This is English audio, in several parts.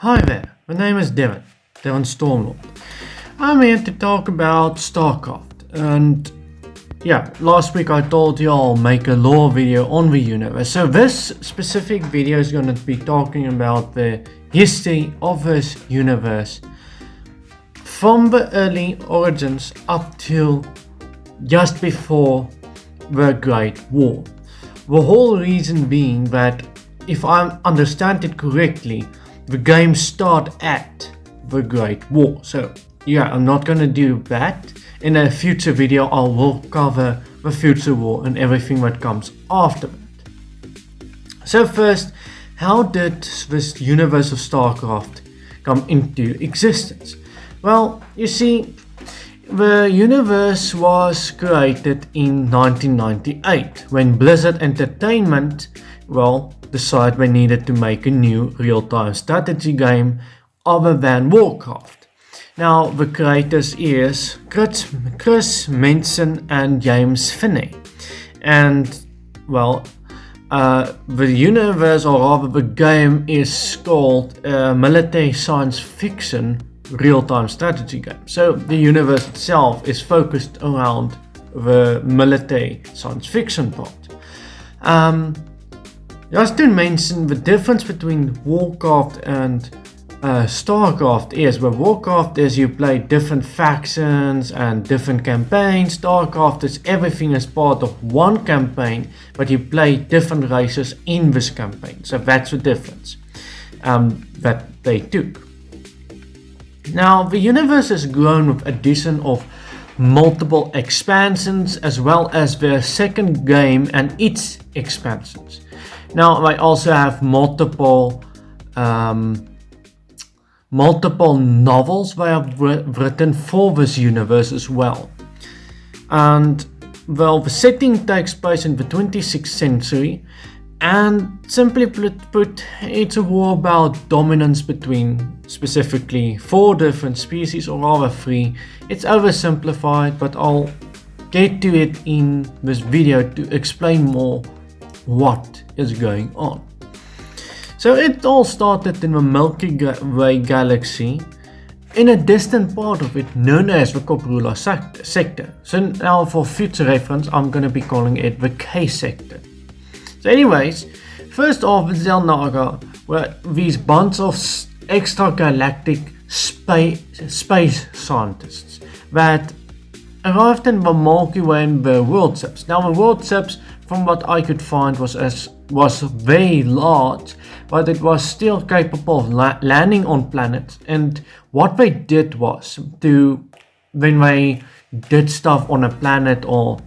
Hi there, my name is Devan Stormlord. I'm here to talk about Starcraft, and last week I told you I'll make a lore video on the universe. So this specific video is going to be talking about the history of this universe from the early origins up till just before the Great War. The whole reason being that, if I understand it correctly, the game starts at the Great War. So I'm not gonna do that. In a future video I will cover the future war and everything that comes after it. So first, how did this universe of Starcraft come into existence? Well, you see, the universe was created in 1998 when Blizzard Entertainment decided they needed to make a new real-time strategy game other than Warcraft. Now, the creators is Chris Manson and James Finney, and the universe, or rather the game, is called military science fiction real-time strategy game. So the universe itself is focused around the military science fiction part. Just to mention, the difference between Warcraft and Starcraft is, where Warcraft is you play different factions and different campaigns. Starcraft is everything as part of one campaign, but you play different races in this campaign. So that's the difference that they took. Now, the universe has grown with addition of multiple expansions, as well as their second game and its expansions. Now, I also have multiple novels they have written for this universe as well. And the setting takes place in the 26th century, and simply put, it's a war about dominance between specifically 4 different species, or rather 3. It's oversimplified, but I'll get to it in this video to explain more what is going on. So it all started in the Milky Way galaxy, in a distant part of it known as the Coprula sector. So now, for future reference, I'm going to be calling it the K sector. So anyways, first off, Zelnaga were these bunch of extragalactic space scientists that arrived in the Milky Way in the world ships. Now, the world ships, from what I could find, was very large, but it was still capable of landing on planets. And what they did was, when they did stuff on a planet or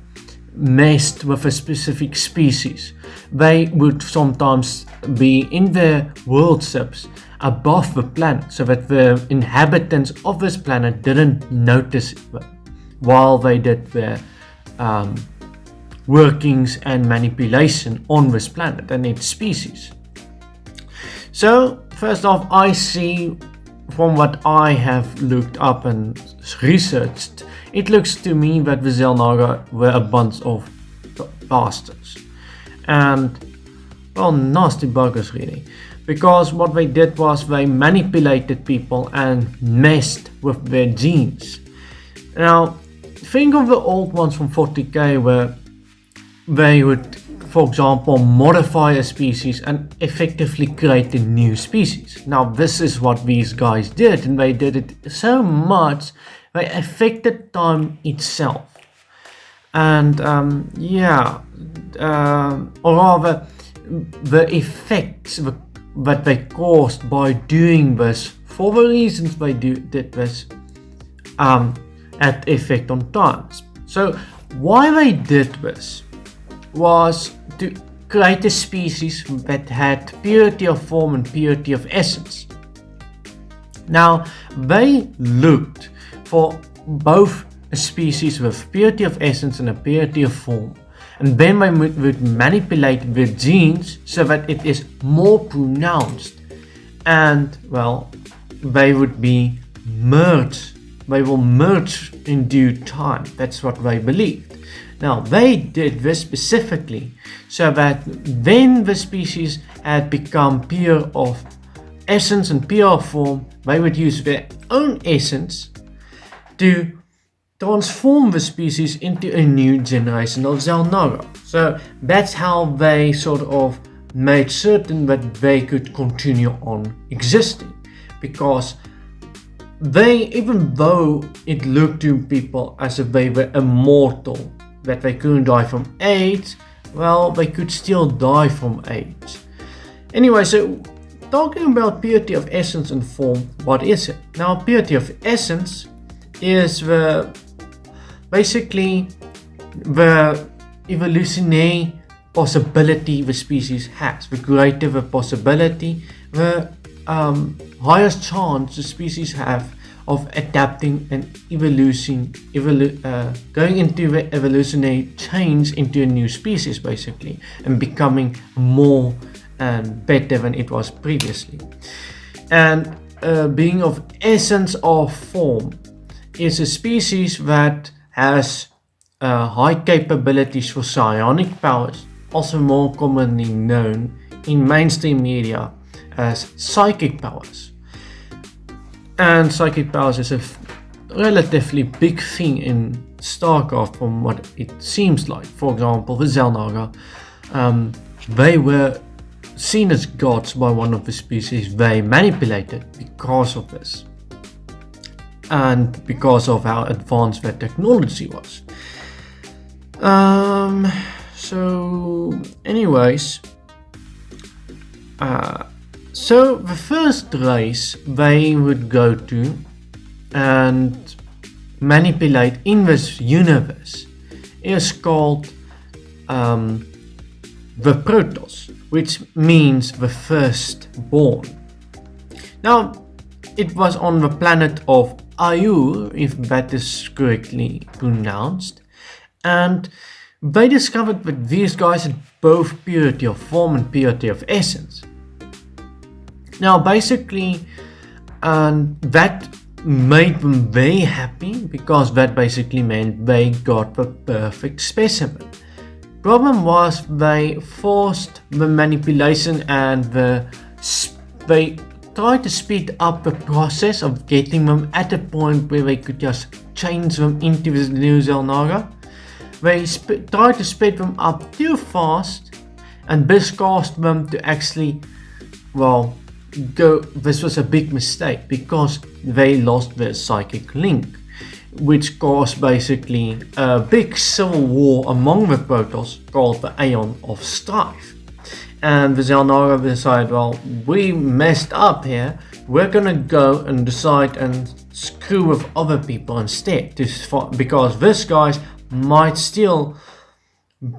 messed with a specific species, they would sometimes be in their world ships above the planet, so that the inhabitants of this planet didn't notice them while they did their workings and manipulation on this planet and its species. So first off, I see, from what I have looked up and researched, it looks to me that the Zelnaga were a bunch of bastards and nasty buggers, really, because what they did was they manipulated people and messed with their genes. Now, think of the old ones from 40k, where they would, for example, modify a species and effectively create a new species. Now, this is what these guys did, and they did it so much they affected time itself. And or rather, the effects that they caused by doing this, for the reasons they did this, had effect on time. So why they did this was to create a species that had purity of form and purity of essence. Now, they looked for both a species with purity of essence and a purity of form, and then they would manipulate the genes so that it is more pronounced, and they would be merged. They will merge in due time. That's what they believed. Now, they did this specifically so that then the species had become pure of essence and pure form, they would use their own essence to transform the species into a new generation of Zelnaga. So that's how they sort of made certain that they could continue on existing, because they, even though it looked to people as if they were immortal, that they couldn't die from age, well, they could still die from age. Anyway, so talking about purity of essence and form, what is it? Now, purity of essence is basically the evolutionary possibility the species has. The greater the possibility, the highest chance the species have of adapting and going into the evolutionary change into a new species, basically, and becoming more and better than it was previously. And being of essence or form is a species that has high capabilities for psionic powers, also more commonly known in mainstream media as psychic powers. And psychic powers is a relatively big thing in Starcraft from what it seems like. For example, the Zelnaga, they were seen as gods by one of the species they manipulated because of this, and because of how advanced their technology was. So anyways, so the first race they would go to and manipulate in this universe is called the Protoss, which means the firstborn. Now, it was on the planet of Ayur, if that is correctly pronounced, and they discovered that these guys had both purity of form and purity of essence. Now, basically, that made them very happy, because that basically meant they got the perfect specimen. Problem was, they forced the manipulation and they tried to speed up the process of getting them at a point where they could just change them into the new Zelnaga. They tried to speed them up too fast, and this caused them to actually, well, this was a big mistake, because they lost their psychic link, which caused basically a big civil war among the Protoss called the Aeon of Strife. And the Zelnaga decided, well, we messed up here, we're gonna go and decide and screw with other people instead, because this guys might still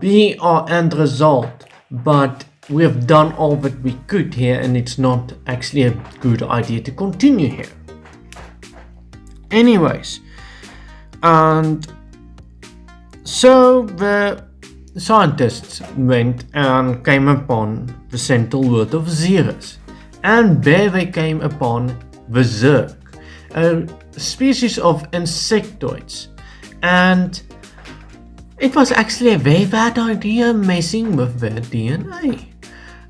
be our end result, but we have done all that we could here, and it's not actually a good idea to continue here. Anyways, and so the scientists went and came upon the central world of Xeris, and there they came upon the Zerg, a species of insectoids, and it was actually a very bad idea messing with their DNA.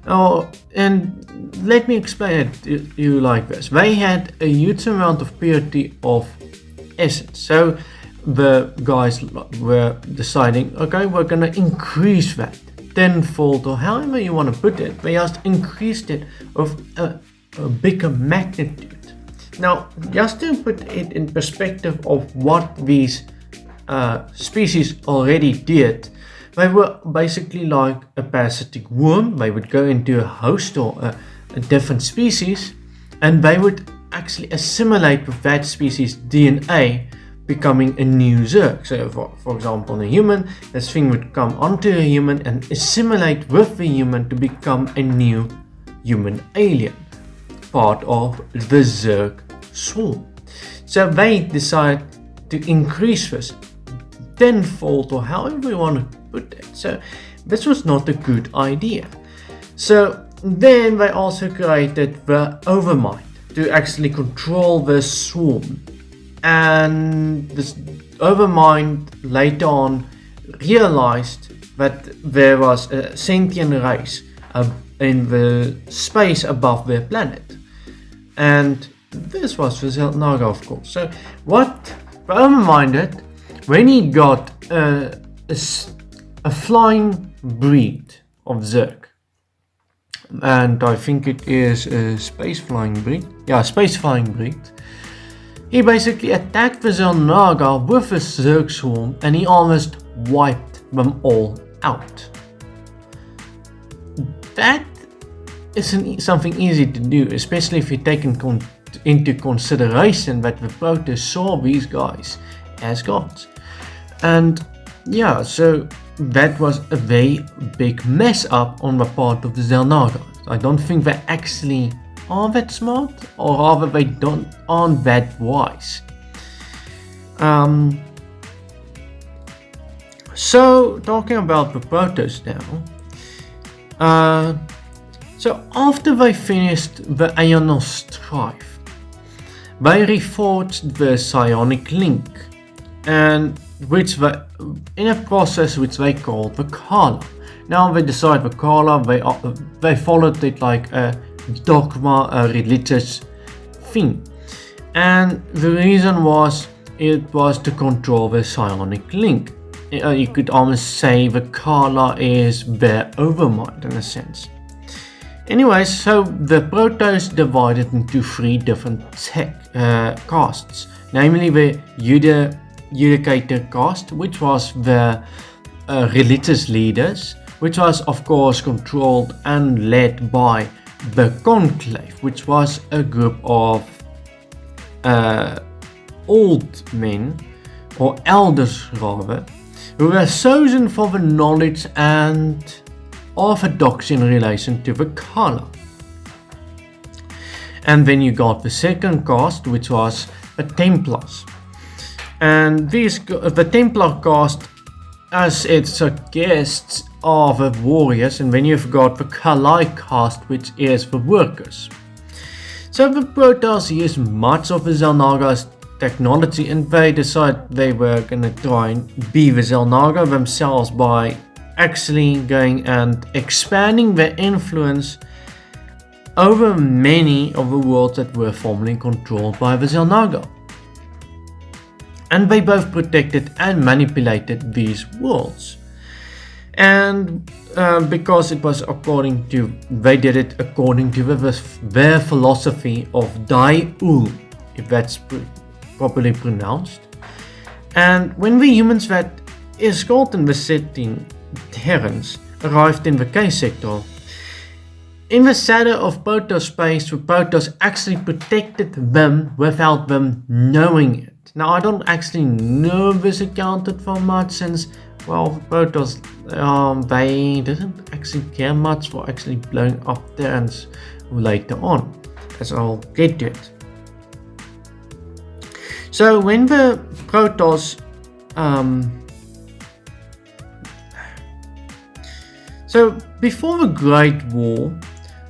Oh, and let me explain it to you like this. They had a huge amount of purity of essence, so the guys were deciding, okay, we're gonna increase that tenfold, or however you want to put it. They just increased it of a bigger magnitude. Now, just to put it in perspective of what these species already did, they were basically like a parasitic worm. They would go into a host or a different species, and they would actually assimilate with that species' DNA, becoming a new Zerg. So for example, in a human, this thing would come onto a human and assimilate with the human to become a new human alien, part of the Zerg swarm. So they decided to increase this tenfold, or however you want to put it. So this was not a good idea. So then they also created the Overmind to actually control the swarm. And this Overmind later on realized that there was a sentient race in the space above their planet. and this was for Zelnaga, of course. So what open-minded when he got a flying breed of Zerg, and I think it is a space flying breed. Yeah, space flying breed. He basically attacked the Zelnaga with a Zerg swarm, and he almost wiped them all out. That isn't something easy to do, especially if you take into consideration that the Protoss saw these guys as gods. And yeah, so that was a very big mess up on the part of the Zelnaga. I don't think they actually are that smart, or rather they aren't that wise. So talking about the Protoss now. So after they finished the Aeonal Strife, they reforged the Psionic Link, and in a process which they called the Kala. Now they decided the Kala, they followed it like a dogma, a religious thing, and the reason was it was to control the Psionic Link. You could almost say the Kala is their overmind in a sense. Anyways, so the Protoss divided into 3 different castes, namely the Judicator caste, which was the religious leaders, which was of course controlled and led by the Conclave, which was a group of old men, or elders rather, who were chosen for the knowledge and orthodoxy in relation to the Kala. And then you got the second caste, which was the Templars. And the Templar caste, as it suggests, are the warriors, and then you've got the Kalai caste, which is the workers. So the Protoss used much of the Zelnaga's technology, and they decided they were gonna try and be the Zelnaga themselves by actually going and expanding their influence over many of the worlds that were formerly controlled by the Zelnaga. And they both protected and manipulated these worlds. And because it was they did it according to their philosophy of Dai-Ul, if that's properly pronounced. And when the humans that escorted the setting Terrans arrived in the K-sector, in the shadow of Protoss space, the Protoss actually protected them without them knowing it. Now, I don't actually know if this accounted for much, since, well, the Protoss, they didn't actually care much for actually blowing up Terrans later on, as I'll get to it. So when the Protoss So before the Great War,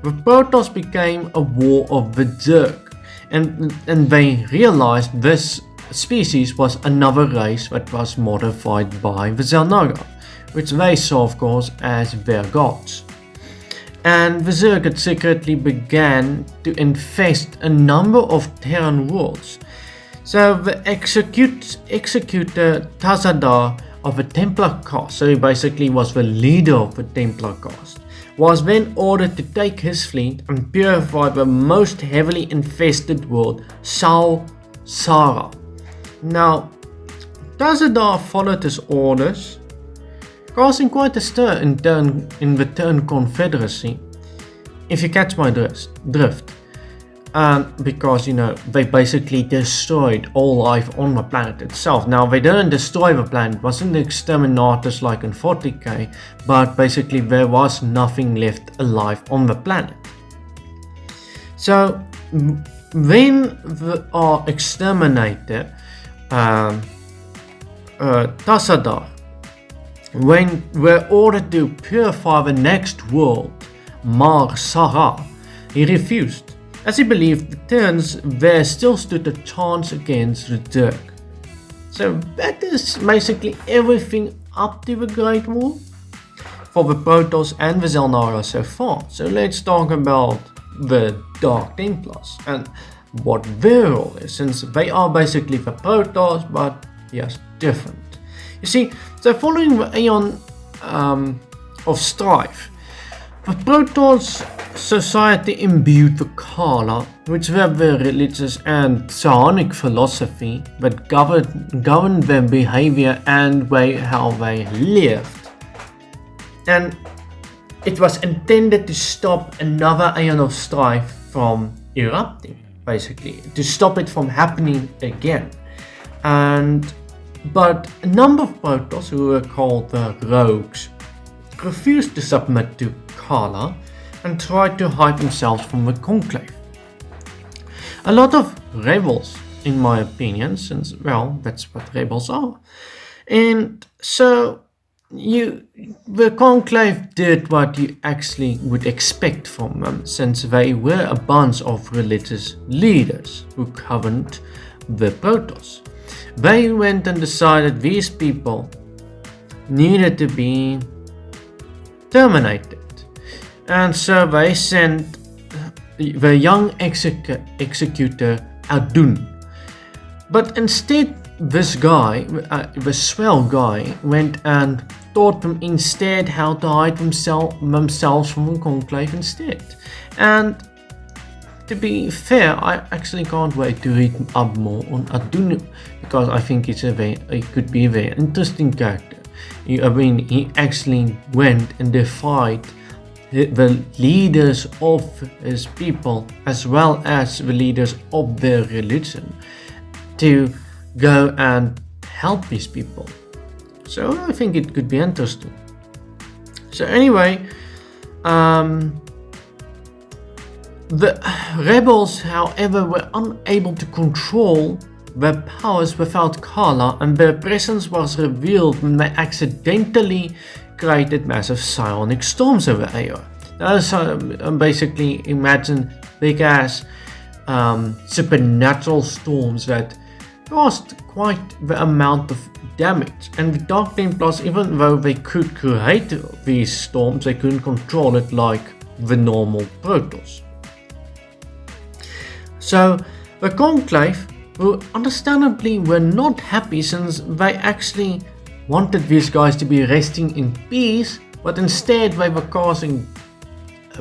the Protoss became a war of the Zerg, and they realized this species was another race that was modified by the Zelnaga, which they saw of course as their gods. And the Zerg had secretly began to infest a number of Terran worlds. So the executor Tazadar of the Templar caste, so he basically was the leader of the Templar caste, was then ordered to take his fleet and purify the most heavily infested world, Sal Sara. Now, Tazadar followed his orders, causing quite a stir in the Terran Confederacy, if you catch my drift. Because, they basically destroyed all life on the planet itself. Now, they didn't destroy the planet, it wasn't the exterminators like in 40k, but basically there was nothing left alive on the planet. So, when our exterminator, Tazadar, when were ordered to purify the next world, Mar Sara, he refused, as he believed the Terrans there still stood a chance against the Zerg. So that is basically everything up to the Great War for the Protoss and the Zelnaga so far. So let's talk about the Dark Templars and what their role is, since they are basically the Protoss, but yes, different. You see, so following the Aeon of Strife, the Protoss society imbued the Khala, which were the religious and psionic philosophy that governed their behavior and how they lived. And it was intended to stop another Aeon of Strife from erupting, basically, to stop it from happening again. But a number of Protoss, who were called the Rogues, refused to submit to Khala and tried to hide themselves from the Conclave. A lot of rebels, in my opinion, since, well, that's what rebels are. And so the Conclave did what you actually would expect from them, since they were a bunch of religious leaders who governed the Protoss. They went and decided these people needed to be terminated, and so they sent the young executor Adun. But instead, this guy, the swell guy, went and taught them instead how to hide themselves from the Conclave instead. And to be fair, I actually can't wait to read up more on Adun, because I think it could be a very interesting character. He actually went and defied the leaders of his people as well as the leaders of their religion to go and help these people. So I think it could be interesting. So anyway, the rebels, however, were unable to control their powers without Khala, and their presence was revealed when they accidentally created massive psionic storms over Aeon. Those basically, imagine big ass supernatural storms that caused quite the amount of damage. And the Dark Templars, even though they could create these storms, they couldn't control it like the normal Protoss. So the Conclave, who understandably were not happy, since they actually wanted these guys to be resting in peace, but instead they were causing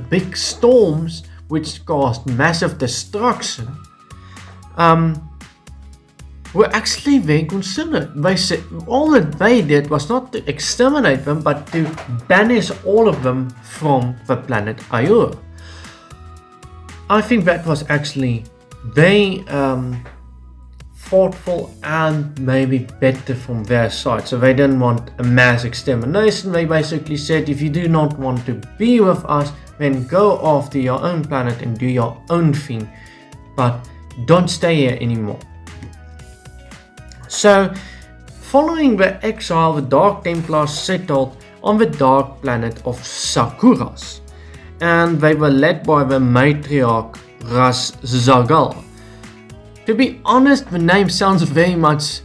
big storms which caused massive destruction, were actually very considerate. They said all that they did was not to exterminate them, but to banish all of them from the planet Ayur. I think that was actually very thoughtful and maybe better from their side. So they didn't want a mass extermination. They basically said, if you do not want to be with us, then go off to your own planet and do your own thing, but don't stay here anymore. So following the exile, the Dark Templars settled on the dark planet of Sakuras, and they were led by the matriarch Ras Zagal. To be honest, the name sounds very much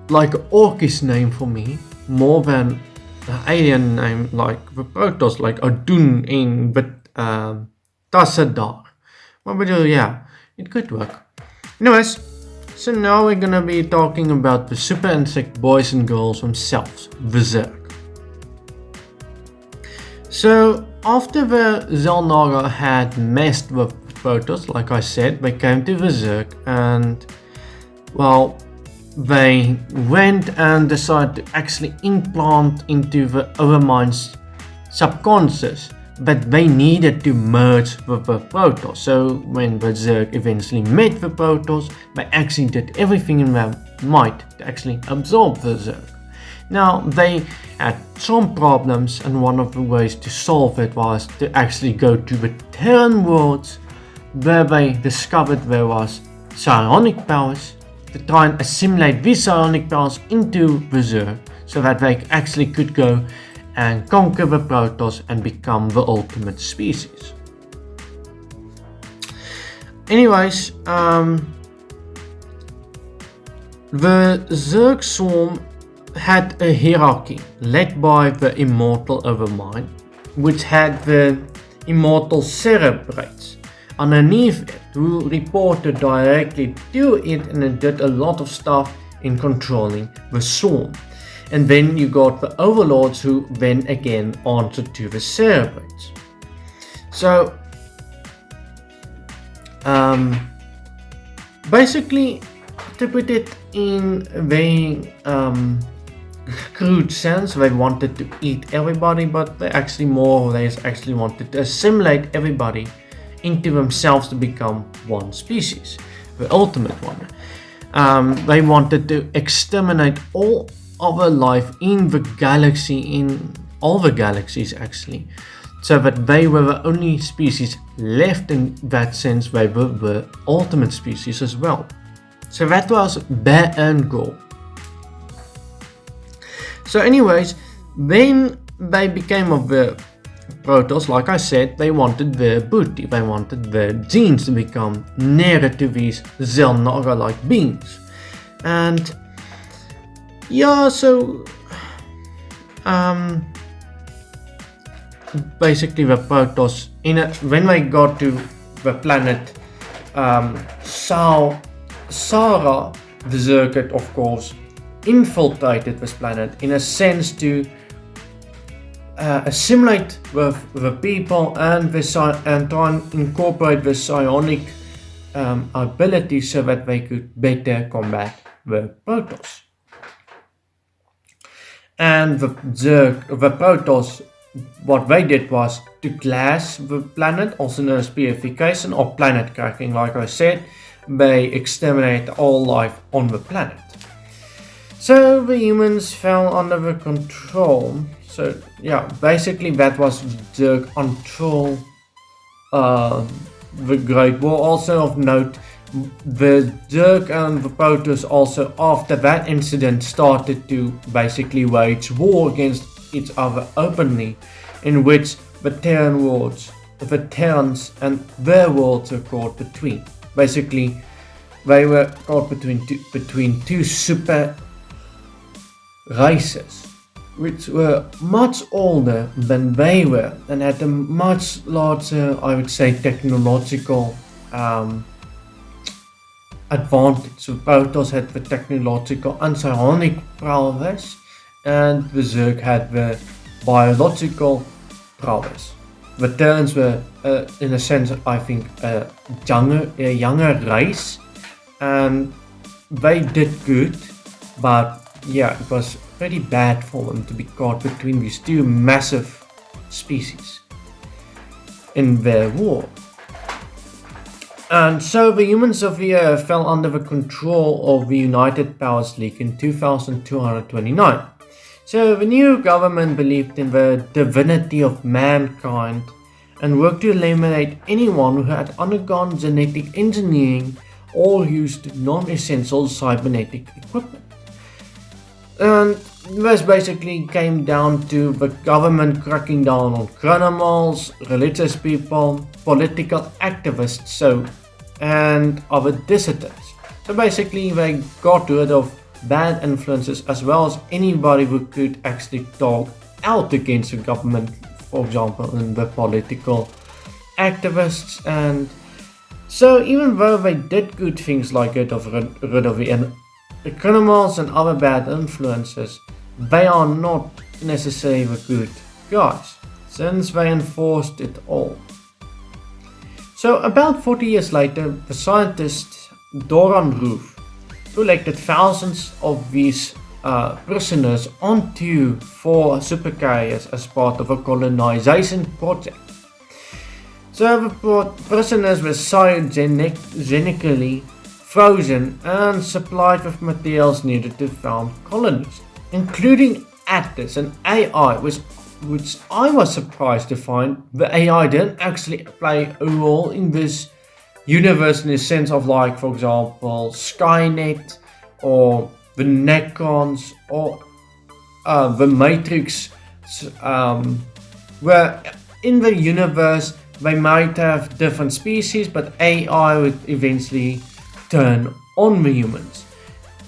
like an Orcish name for me, more than an alien name like the Protoss, like Adun in Tassadar. But yeah, it could work. Anyways, so now we're gonna be talking about the super insect boys and girls themselves, Berserk. So after the Zelnaga had messed with Protoss, like I said, they came to Berserk, and well, they went and decided to actually implant into the Overmind's subconscious that they needed to merge with the Protoss. So when Berserk eventually met the Protoss, they actually did everything in their might to actually absorb Berserk. Now, they had some problems, and one of the ways to solve it was to actually go to the Terran worlds, where they discovered there was psionic powers, to try and assimilate these psionic powers into Berserk, so that they actually could go and conquer the Protoss and become the ultimate species. Anyways, the Zerg Swarm had a hierarchy led by the Immortal Overmind, which had the immortal cerebrates underneath it who reported directly to it, and it did a lot of stuff in controlling the swarm. And then you got the overlords who then again answered to the cerebrates. So basically, to put it in a very crude sense, they wanted to eat everybody, but they actually more or less actually wanted to assimilate everybody into themselves to become one species, the ultimate one. They wanted to exterminate all other life in the galaxy, in all the galaxies actually, so that they were the only species left. In that sense, they were the ultimate species as well. So that was their end goal. So anyways, then they became of the Protoss. Like I said, they wanted their booty, they wanted their genes to become nearer to these Zelnaga-like beings. And yeah, so basically the Protoss, when they got to the planet Sara, the Zergit, of course, infiltrated this planet in a sense to assimilate with the people and try and incorporate the psionic ability so that they could better combat the Protoss. And the Protoss, what they did was to glass the planet, also known as purification or planet cracking. Like I said, they exterminate all life on the planet. So the humans fell under the control. So yeah, basically that was the control. The Great War. Also of note, the Zerg and the Protoss also after that incident started to basically wage war against each other openly, in which the Terran worlds, the Terrans and their worlds were caught between. Basically, they were caught between two super races, which were much older than they were and had a much larger, I would say, technological advantage. So Protoss had the technological and psionic prowess, and the Zerg had the biological prowess. The Terrans were, in a sense, I think, a younger race, and they did good, but yeah, it was pretty bad for them to be caught between these two massive species in their war. And so the humans of the Earth fell under the control of the United Powers League in 2229. So the new government believed in the divinity of mankind and worked to eliminate anyone who had undergone genetic engineering or used non-essential cybernetic equipment. And this basically came down to the government cracking down on criminals, religious people, political activists, and other dissidents. So basically they got rid of bad influences as well as anybody who could actually talk out against the government, for example, in the political activists. And so even though they did good things like get rid of the criminals and other bad influences, they are not necessarily the good guys, since they enforced it all. So about 40 years later, the scientist Doran Roof collected thousands of these prisoners onto 4 supercarriers as part of a colonization project. So the prisoners were cryogenically frozen and supplied with materials needed to found colonies, including Atlas and AI, which I was surprised to find the AI didn't actually play a role in this universe in the sense of, like, for example, Skynet or the Necrons or the Matrix, where in the universe they might have different species, but AI would eventually turn on the humans,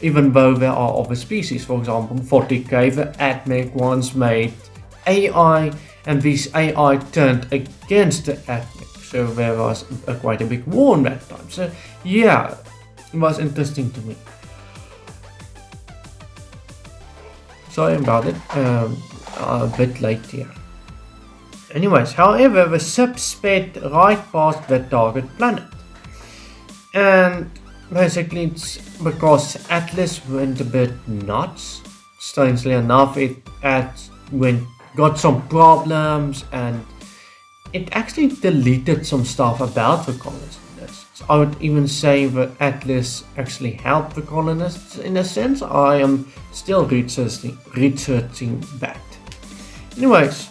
even though there are other species. For example, 40k, the Atmec once made AI and this AI turned against the ethnic. So there was quite a big war in that time. So yeah, it was interesting to me. Sorry about it, a bit late here. Anyways, however, the ship sped right past the target planet. And basically it's because Atlas went a bit nuts. Strangely enough, it got some problems, and it actually deleted some stuff about the colonists. I would even say that Atlas actually helped the colonists in a sense. I am still researching that. Anyways,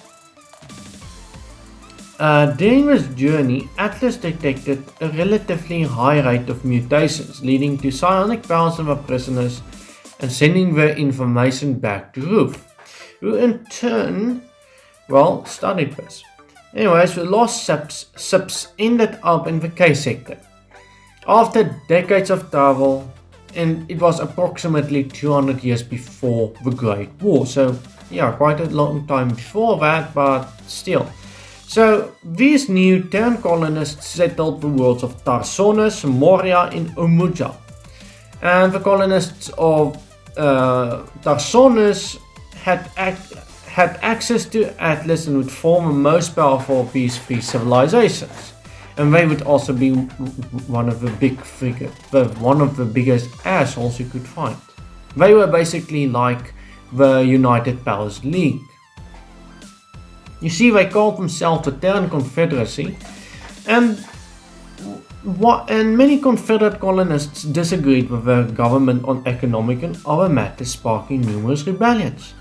during this journey, Atlas detected a relatively high rate of mutations, leading to psionic powers of our prisoners and sending their information back to Ruth, who in turn, studied this. Anyways, the lost ships ended up in the K sector. After decades of travel, and it was approximately 200 years before the Great War, so yeah, quite a long time before that, but still. So these new Terran colonists settled the worlds of Tarsonis, Moria, and Umuja. And the colonists of Tarsonis had access to Atlas and would form the most powerful of these three civilizations. And they would also be one of the biggest assholes you could find. They were basically like the United Powers League. You see, they called themselves the Terran Confederacy, and many Confederate colonists disagreed with the government on economic and other matters, sparking numerous rebellions.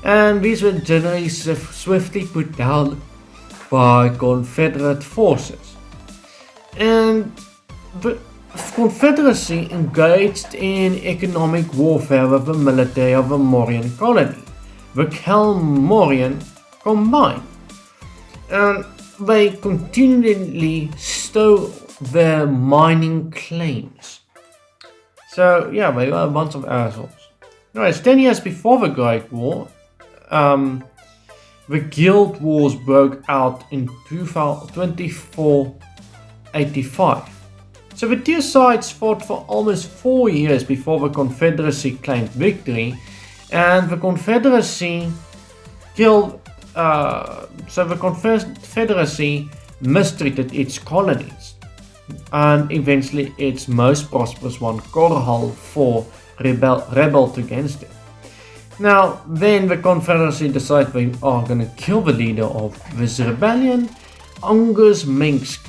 And these were generally swiftly put down by Confederate forces. And the Confederacy engaged in economic warfare with the military of the Morian colony, the Kelmorian combined, and they continually stole their mining claims. So yeah, they were a bunch of assholes. Anyways, 10 years before the Great War, the Guild Wars broke out in 2485. So the two sides fought for almost 4 years before the Confederacy claimed victory, and the Confederacy mistreated its colonies, and eventually its most prosperous one, Korhal IV, rebelled against it. Now, then the Confederacy decided they are gonna kill the leader of this rebellion, Angus Minsk.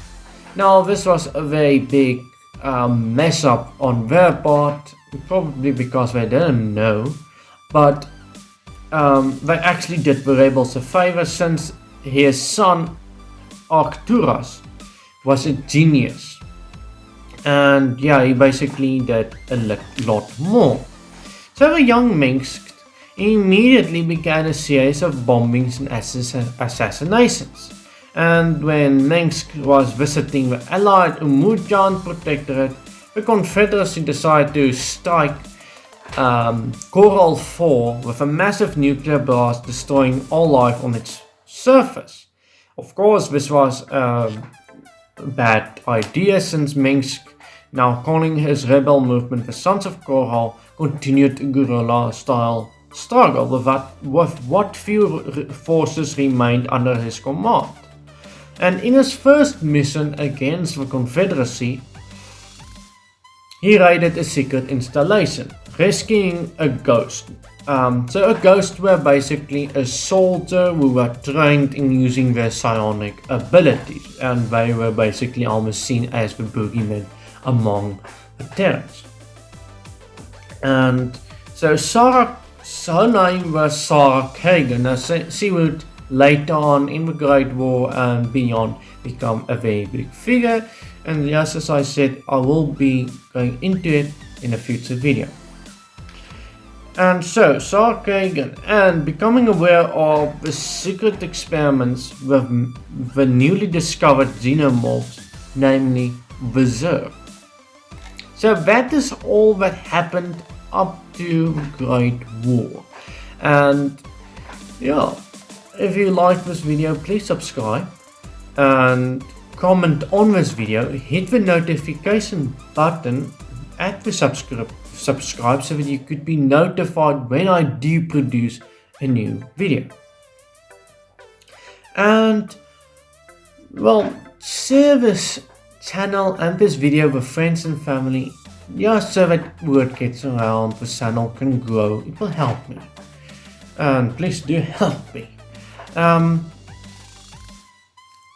Now, this was a very big mess up on their part, probably because they didn't know, but they actually did the rebels a favor, since his son Arcturus was a genius, and yeah, he basically did a lot more. So the young Minsk immediately began a series of bombings and assassinations. And when Minsk was visiting the allied Umujan Protectorate, the Confederacy decided to strike Korhal IV with a massive nuclear blast, destroying all life on its surface. Of course, this was a bad idea, since Minsk, now calling his rebel movement the Sons of Korhal, continued a guerrilla-style struggle with what few forces remained under his command. And in his first mission against the Confederacy, he raided a secret installation, rescuing a ghost. So a ghost were basically a soldier who were trained in using their psionic abilities, and they were basically almost seen as the boogeymen among the Terrans. And so her name was Sarah Kagan. She would later on in the Great War and beyond become a very big figure, and yes, as I said, I will be going into it in a future video. And so Sarah Kagan, and becoming aware of the secret experiments with the newly discovered xenomorphs, namely the Zerg. So that is all that happened up to the Great War. And yeah, if you like this video, please subscribe and comment on this video. Hit the notification button at the subscribe so that you could be notified when I do produce a new video. And well, share this channel and this video with friends and family, just so that word gets around, the channel can grow. It will help me, and please do help me.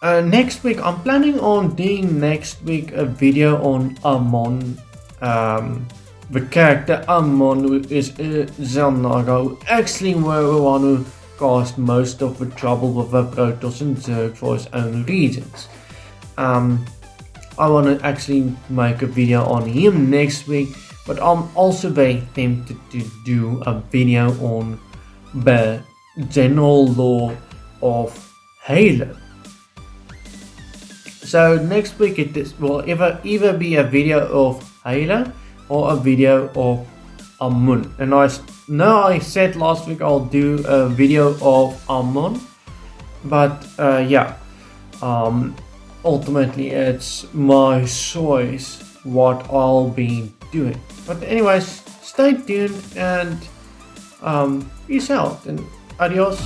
Next week, I'm planning on doing a video on Amon, the character Amon, who is Zelnaga, actually were the one who caused most of the trouble with the Protoss and Zerg for his own reasons. I want to actually make a video on him next week, but I'm also very tempted to do a video on the general lore of Halo. So next week it will either be a video of Halo or a video of Amon. And I said last week I'll do a video of Amon, but ultimately it's my choice what I'll be doing. But anyways, stay tuned and peace out and adios.